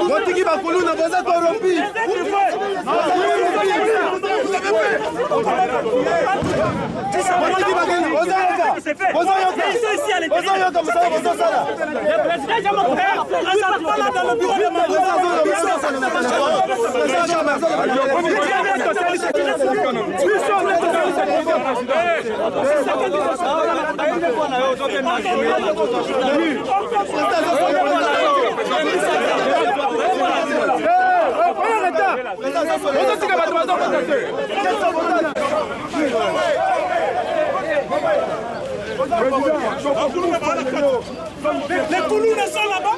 Botiki bakulu na boza corrompu. Les Koulounes sont là-bas.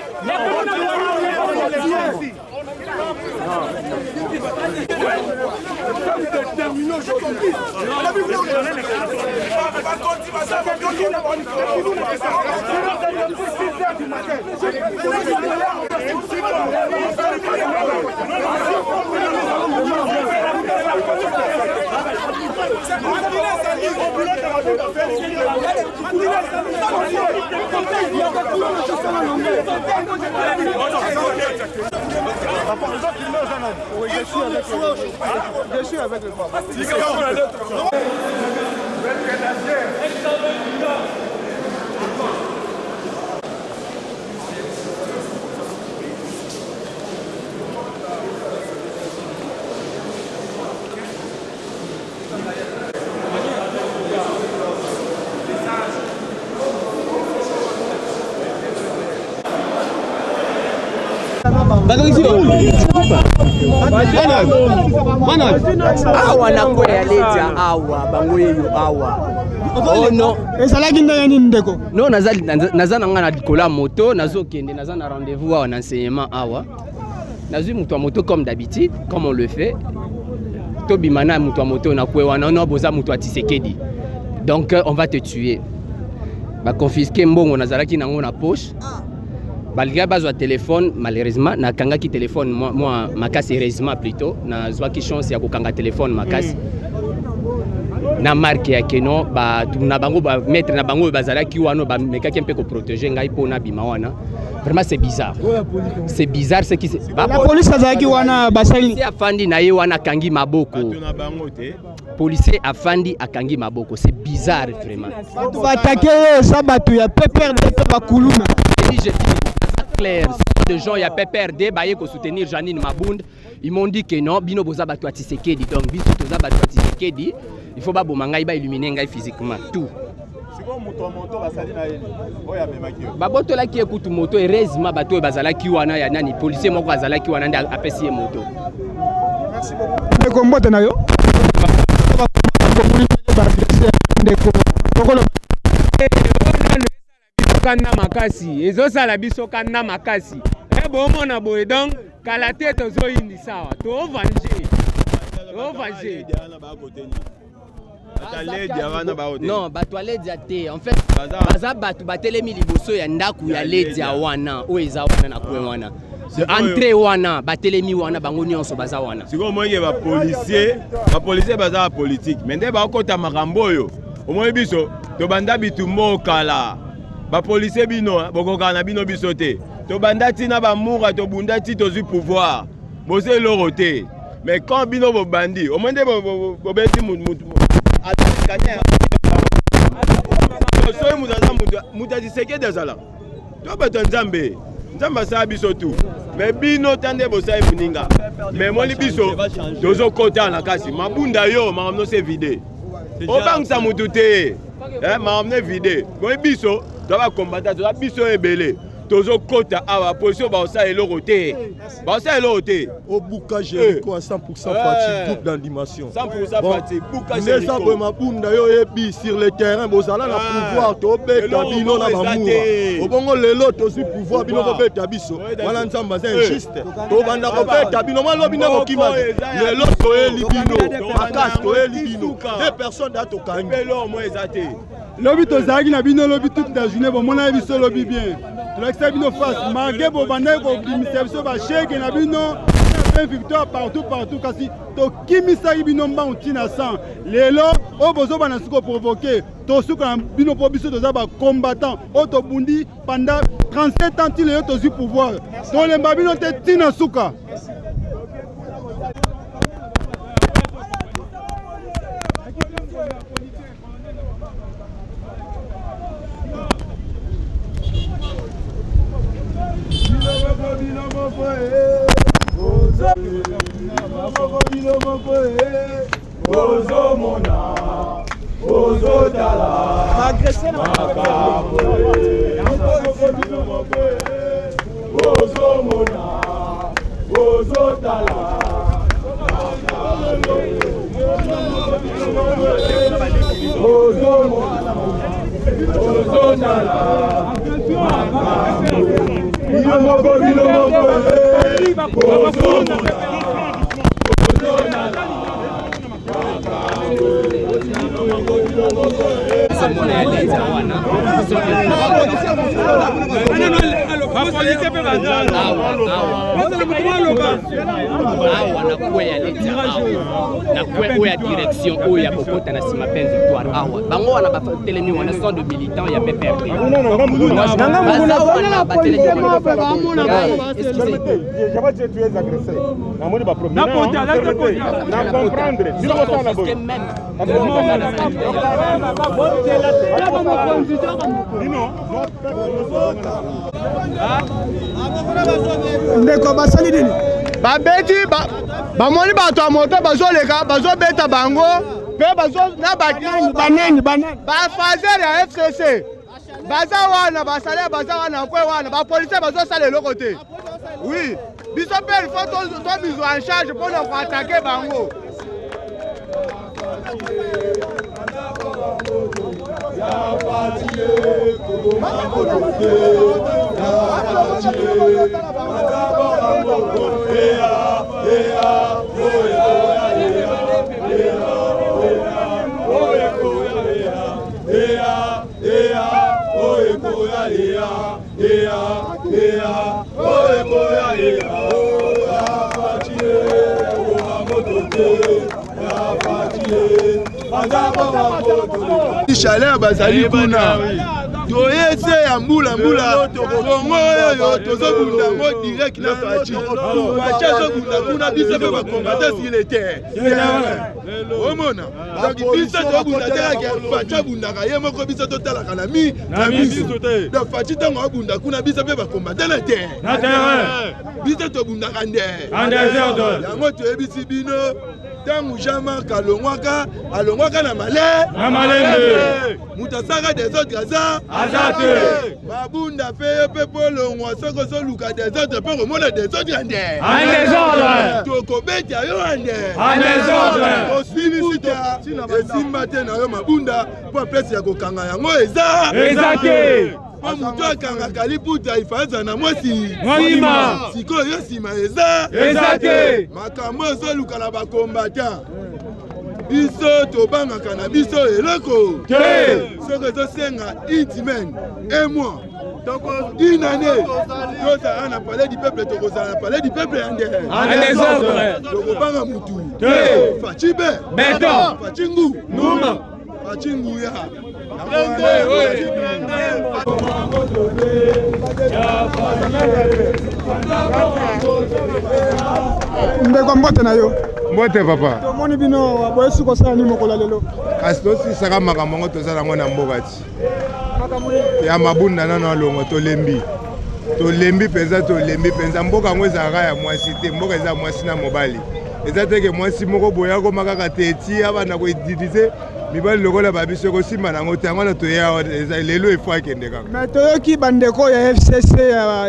Je suis avec le papa. Awa na kwea leja awa bangoyeyo awa. Oh no. Ezalaki ndenge ndeko. No naza nanga na dikola moto nazokende naza na rendez-vous awa na enseignement awa. Nazui mutu moto comme d'habitude comme on le fait. Tobimana mutu moto na kwea wana no boza mutu Tshisekedi. Donc on va te tuer. Ba confisquer mbongo nazalaki nango na poche. Balga bazwa téléphone malheureusement na kanga ki téléphone moi makasi heureusement plutôt na zwa ki chance ya kokanga téléphone makasi na marque ya keno ba na bango ba mettre na bango bazala ki wano ba mekaki mpe ko protéger ngai pona bima wana vraiment c'est bizarre ce qui la police azaki wana basali c'est afandi na ye wana kangi maboko policier afandi akangi maboko c'est bizarre vraiment ba attaquer ça batu ya PPRD ba kuluna clair de gens il y a PPRD baye ko soutenir Janine Mabund ils m'ont dit que non bino boza batu Tshisekedi donc biso toza batu Tshisekedi il faut ba bomanga ba illuminer ngai physiquement tout siko moto basali na yeli oya memaki ba boto la ki ekutu moto heureusement bato bazala ki wana ya nani policier moko azala ki wana nda apesi moto merci beaucoup ne kombote na yo kanda makasi ezosala biso kanda makasi bomona boye donc kala te tozoyindi sawa toovange non bato aledia te en fait baza bato batelemi liboso ya ndaku ya ledia wana oyo eza wana na kwe wana entrée wana batelemi wana bango nyonso baza wana siko moye ba policier baza politique mais nde bakota makambo oyo omoyi biso to banda bitumbo kala ba policier bino bokoka na bino biso te to banda tina ba mura to bunda ti to zu pouvoir bose loroté mais quand bino bo bandi au moins de bo beti mutu atakanya so mudaza mutu Tshisekedi ezala to bato nzambe sa biso tout mais bino tande bosa emuninga mais moni biso tozo kota na kasi mabunda yo makamno se vide obangisa mutu te makamno vide moi biso to ba combattre to biso ebele tozo kota awa position ba osa eloko te au Buka Jericho à 100% fatigue groupe d'animation 100% fatigue Buka Jericho ça bo mabunda yo ebi sur le terrain bozala na pouvoir to beta bino na bamura obongo lelo to si pouvoir bino ko beta biso wana nzamba c'est injuste to banda ko beta bino malo bino ko kima lelo to eli bino akas to eli bino des personnes da to kangi pelo mo ezate lobi to zaki na bino lobi toute la journée bon mona biso lobi bien to l'extérieur bino face marqué bo banda ko bimisa biso ba chèque na bino plein victoire partout kasi tokimisaki bino mbangu ntina 100 lelo oyo bozobana siko provoke tosuka na bino mpo biso toza bacombattant oyo tobundi pendant 37 ans ti leyo tozwi pouvoir tolemba bino te ntina suka. Oya direction oya kokota na sima peine victoire awa bango wana batelemi wana sont de militants ya PPRD ndeko basali nini babeti bamoni bato ya moto bazoleka bazobeta bango mpe na banani bafazer ya FCC baza wana basale baza wana kwe wana bapolisier bazosala eloko te. Oui biso mpe ilfo tobizwa en charge mpona koatake bango. Chaleur bazali kuna toyese ya mbula bongo oyo tozobunda ngo direct na fachi azobunda kuna biso mpe bakombata sur le terre omona donc biso tobunda telaka fachi abundaka ye moko biso totalaka na miso te donc fachi ntango abunda kuna biso mpe bakombata na terre biso tobundaka nde yango toyebisi bino tangu Jean-Marc alongwaka na malembe mutu asaka des autres aza te mabunda pe polongwa soko ozoluka des autres mpe komona des autres nde tokobeta yo ande osibisuta esimba te na yo mabunda mpo apesi ya kokanga yango eza te mpo mutu akangaka liputa ifaza na mwasi sikoyo yo nsima eza te makambo ezoluka na bakombata biso tobangaka na biso eloko soki ezosenga intimen emoi une année tozala na palais du peuple tokozala na palais du peuple yande tokobanga mutu faci faci ngu faci nguya ndeko mbote na yo mbote papa tomoni bino boyesu kosala nini mokolo lelo kasi tosisaka makambo yango tozala yango na mboka ti ya mabunda nano alongo tolembi mpenza mboka yango ezalaka ya mwasi te mboka eza mwasi na mobali eza teke mwasi moko boya koma kaka te eti abanda koedilize mibali lokola babiso kosimba nango te yango na toya lelo efo akende kaka me toyoki bandeko ya FCC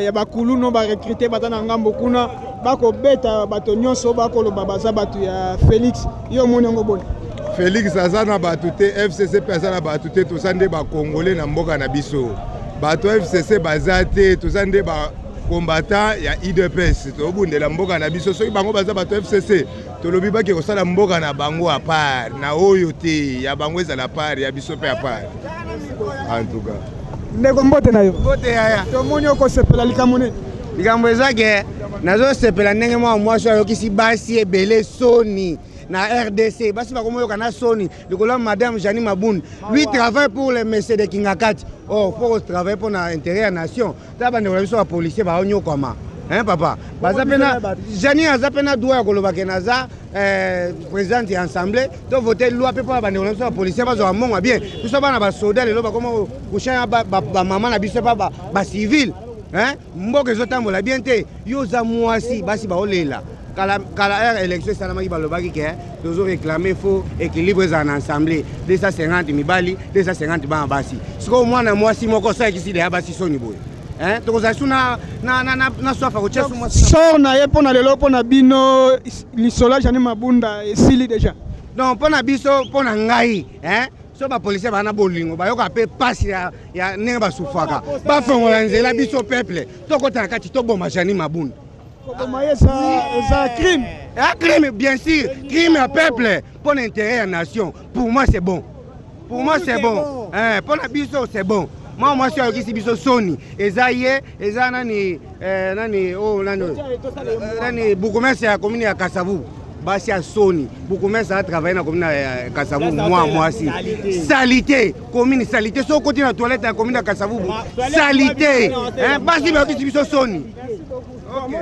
ya bakuluno barekrite baza na ngambo kuna bakobeta bato nyonso bakoloba baza bato ya Félix yo moni yango boni Félix aza na bato te FCC mpe aza na bato te toza nde bakongole na mboka na biso bato FCC baza te toza nde combattant ya IDPS tobundela mboka na biso soki bango baza bato FCC tolobi baki kosala mboka na bango à part na oyo te ya bango ezala part ya biso pe à part en tout cas ndeko mbote na yo mbote yaya tomoni okosepela likambo nini likambo ezake nazosepela ndenge mwa mwasi ayokisi basi ebele soni na RDC basi bakomoyoka na soni likolo madame Jani Mabunda lui travaille pour les messieurs de Kingakati. Oh faut travailler pour l'intérêt de la nation ta bande biso ba policier ba onyokoma hein papa baza pena Jani aza pena droit ya koloba ke naza président de l'assemblée to voter loi pe pour bande biso ba policier ba zo monga bien biso bana ba soldat lelo ba komo kushanya ba mama na biso ba civil hein mboka ezotambola bien te yo za mwasi basi ba olela kala élection salamaki balobaki ke toujours réclamer faux équilibre en assemblée 250 mibali 250 bana basi siko mwana mwasi moko sa ekisi de basi soni boye hein tokoza suna na sofa ko chesu mwasi sort na ye pona lelo pona bino lisola Jani Mabunda esili déjà non pona biso pona ngai hein so ba policier bana bolingo bayoka pe pasi ya ndenge basufaka bafongola nzela biso peuple tokota kati toboma Jani Mabunda. C'est crime. Un crime, bien sûr. Crime à peuple. Pour l'intérêt de la nation. Pour moi, c'est bon. Pour moi, c'est bon. Pour la biso, c'est bon. Moi, je suis biso Sony. Ezaïe, Ezanani, Boukoumès, la commune à Kassavou. Basi à Sony. Boukoumès a travaillé dans la commune à Kassavou. Moi aussi. Salité. Commune, salité. Si on continue la toilette dans la commune à Kassavou. Salité. Basi, c'est biso Sony. Okay.